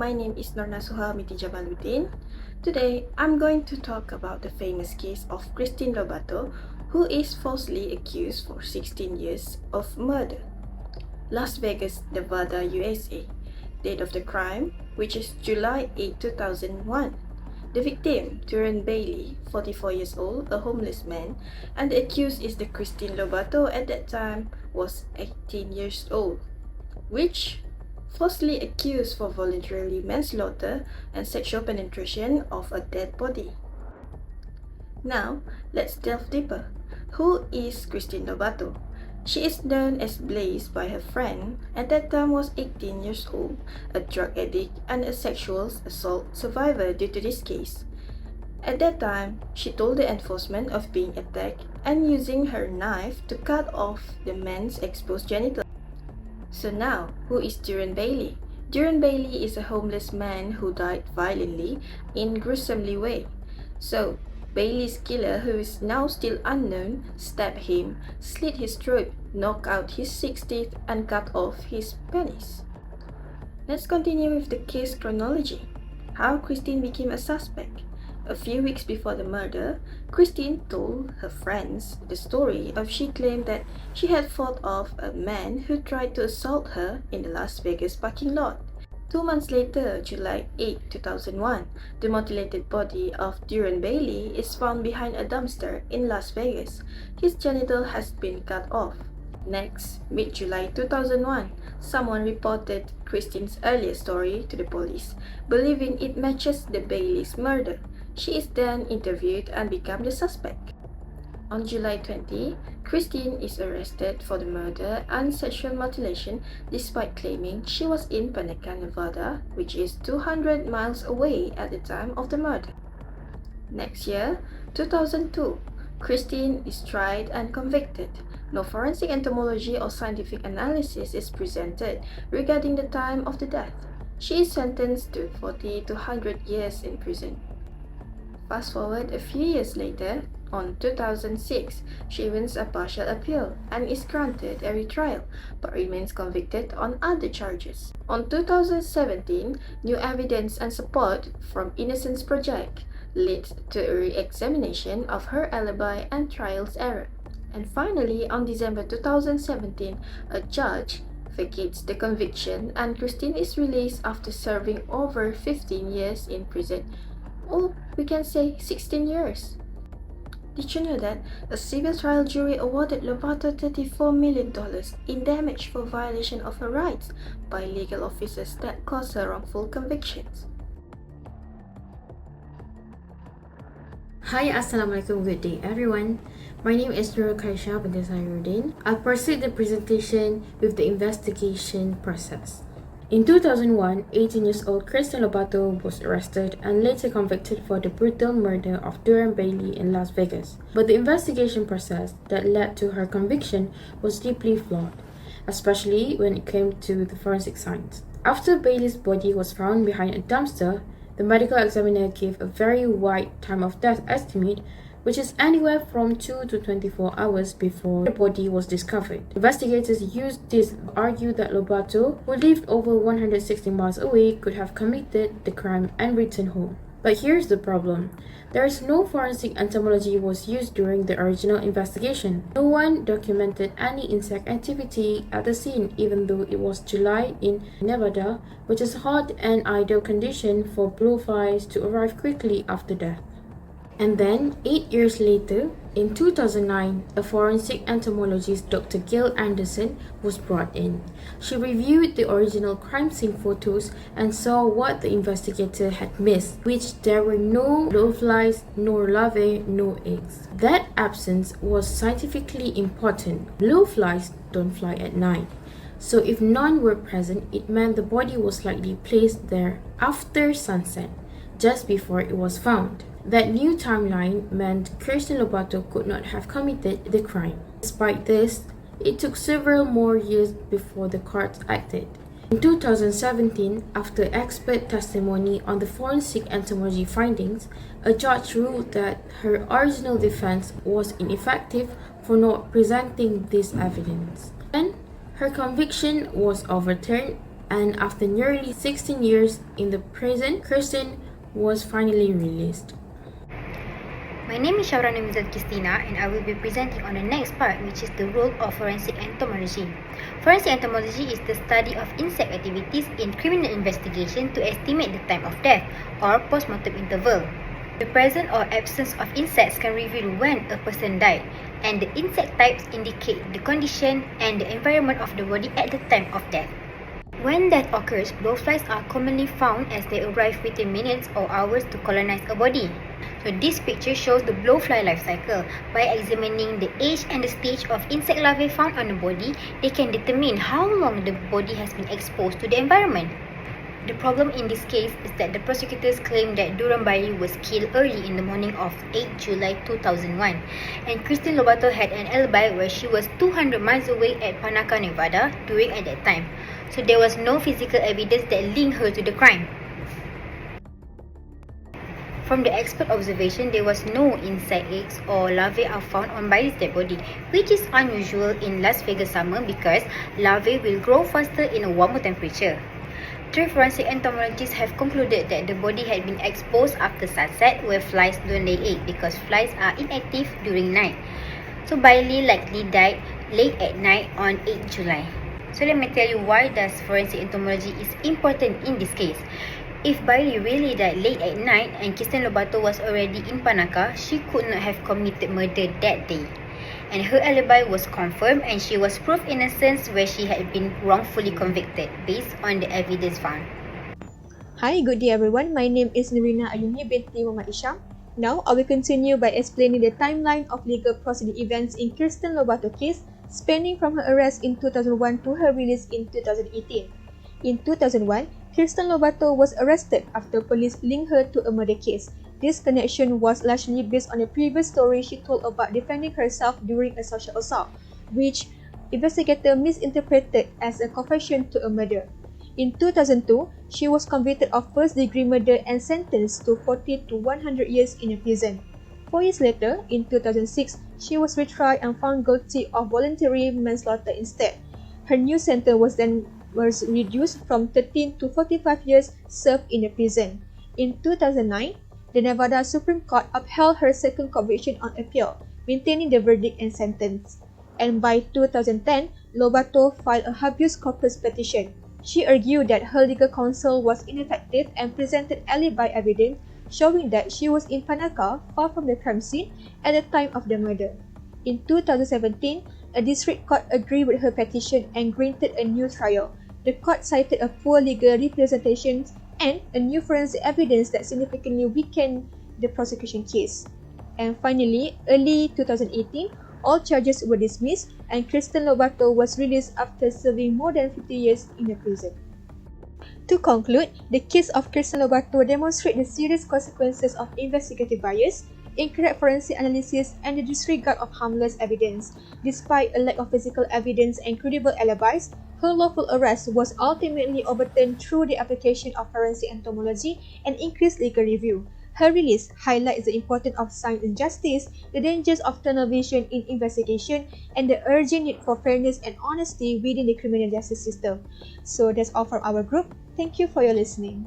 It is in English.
my name is Norna Suhamiti Jamaluddin. Today, I'm going to talk about the famous case of Kirstin Lobato, who is falsely accused for 16 years of murder. Las Vegas, Nevada, USA. Date of the crime, which is July 8, 2001. The victim, Duran Bailey, 44 years old, a homeless man, and the accused is the Kirstin Lobato at that time was 18 years old, which falsely accused for voluntarily manslaughter and sexual penetration of a dead body. Now, let's delve deeper. Who is Kirstin Lobato? She is known as Blaze by her friend, at that time was 18 years old, a drug addict and a sexual assault survivor due to this case. At that time, she told the enforcement of being attacked and using her knife to cut off the man's exposed genitals. So now, who is Duran Bailey? Duran Bailey is a homeless man who died violently in gruesomely way. So, Bailey's killer, who is now still unknown, stabbed him, slit his throat, knocked out his 6 teeth, and cut off his penis. Let's continue with the case chronology. How Kirstin became a suspect. A few weeks before the murder, Kirstin told her friends the story of she claimed that she had fought off a man who tried to assault her in the Las Vegas parking lot. 2 months later, July 8, 2001, the mutilated body of Duran Bailey is found behind a dumpster in Las Vegas. His genital has been cut off. Next, mid-July 2001, someone reported Kirstin's earlier story to the police, believing it matches the Bailey's murder. She is then interviewed and becomes the suspect. On July 20, Kirstin is arrested for the murder and sexual mutilation despite claiming she was in Paneca, Nevada, which is 200 miles away at the time of the murder. Next year, 2002, Kirstin is tried and convicted. No forensic entomology or scientific analysis is presented regarding the time of the death. She is sentenced to 40 to 100 years in prison. Fast forward a few years later, on 2006, she wins a partial appeal and is granted a retrial, but remains convicted on other charges. On 2017, new evidence and support from Innocence Project led to a re-examination of her alibi and trial's error. And finally, on December 2017, a judge vacates the conviction and Kirstin is released after serving over 15 years in prison. Or we can say 16 years. Did you know that a civil trial jury awarded Lobato $34 million in damage for violation of her rights by legal officers that caused her wrongful convictions? Hi, Assalamualaikum, good day everyone. My name is Nurul Kaisha bin Desairuddin. I'll proceed the presentation with the investigation process. In 2001, 18 years old Kirstin Lobato was arrested and later convicted for the brutal murder of Duran Bailey in Las Vegas. But the investigation process that led to her conviction was deeply flawed, especially when it came to the forensic science. After Bailey's body was found behind a dumpster, the medical examiner gave a very wide time of death estimate, which is anywhere from 2 to 24 hours before the body was discovered. Investigators used this to argue that Lobato, who lived over 160 miles away, could have committed the crime and returned home. But here's the problem. There is no forensic entomology was used during the original investigation. No one documented any insect activity at the scene, even though it was July in Nevada, which is hot and ideal condition for blowflies to arrive quickly after death. And then, 8 years later, in 2009, a forensic entomologist, Dr. Gail Anderson, was brought in. She reviewed the original crime scene photos and saw what the investigator had missed, which there were no blowflies, no larvae, no eggs. That absence was scientifically important. Blowflies don't fly at night. So if none were present, it meant the body was likely placed there after sunset, just before it was found. That new timeline meant Kirstin Lobato could not have committed the crime. Despite this, it took several more years before the court acted. In 2017, after expert testimony on the forensic entomology findings, a judge ruled that her original defense was ineffective for not presenting this evidence. Then, her conviction was overturned And after nearly 16 years in the prison, Kirstin was finally released. My name is Shaurana Mizat Kistina, and I will be presenting on the next part, which is the role of forensic entomology. Forensic entomology is the study of insect activities in criminal investigation to estimate the time of death or post-mortem interval. The presence or absence of insects can reveal when a person died, and the insect types indicate the condition and the environment of the body at the time of death. When death occurs, blowflies are commonly found as they arrive within minutes or hours to colonize a body. So this picture shows the blowfly life cycle. By examining the age and the stage of insect larvae found on the body, they can determine how long the body has been exposed to the environment. The problem in this case is that the prosecutors claim that Duran Bailey was killed early in the morning of 8 July 2001, and Kirstin Lobato had an alibi where she was 200 miles away at Panaca, Nevada during at that time. So there was no physical evidence that linked her to the crime. From the expert observation, there was no insect eggs or larvae are found on Bailey's dead body, which is unusual in Las Vegas summer because larvae will grow faster in a warmer temperature. Three forensic entomologists have concluded that the body had been exposed after sunset, where flies don't lay eggs because flies are inactive during night. So Bailey likely died late at night on 8 July. So let me tell you why does forensic entomology is important in this case. If Bailey really died late at night and Kirstin Lobato was already in Panaca, she could not have committed murder that day. And her alibi was confirmed and she was proved innocent where she had been wrongfully convicted based on the evidence found. Hi, good day everyone. My name is Nurina Ayuni binti Muhammad Isham. Now, I will continue by explaining the timeline of legal proceeding events in Kirstin Lobato case, spanning from her arrest in 2001 to her release in 2018. In 2001, Kirstin Lobato was arrested after police linked her to a murder case. This connection was largely based on a previous story she told about defending herself during a sexual assault, which investigators misinterpreted as a confession to a murder. In 2002, she was convicted of first-degree murder and sentenced to 40 to 100 years in a prison. 4 years later, in 2006, she was retried and found guilty of voluntary manslaughter instead. Her new sentence was reduced from 13 to 45 years served in a prison. In 2009, the Nevada Supreme Court upheld her second conviction on appeal, maintaining the verdict and sentence. And by 2010, Lobato filed a habeas corpus petition. She argued that her legal counsel was ineffective and presented alibi evidence showing that she was in Panaca, far from the crime scene, at the time of the murder. In 2017, a district court agreed with her petition and granted a new trial. The court cited a poor legal representation and a new forensic evidence that significantly weakened the prosecution case. And finally, early 2018, all charges were dismissed and Kirstin Lobato was released after serving more than 50 years in a prison. To conclude, the case of Kirstin Lobato demonstrates the serious consequences of investigative bias, incorrect forensic analysis, and the disregard of harmless evidence. Despite a lack of physical evidence and credible alibis, her lawful arrest was ultimately overturned through the application of forensic entomology and increased legal review. Her release highlights the importance of science and justice, the dangers of tunnel vision in investigation, and the urgent need for fairness and honesty within the criminal justice system. So that's all from our group. Thank you for your listening.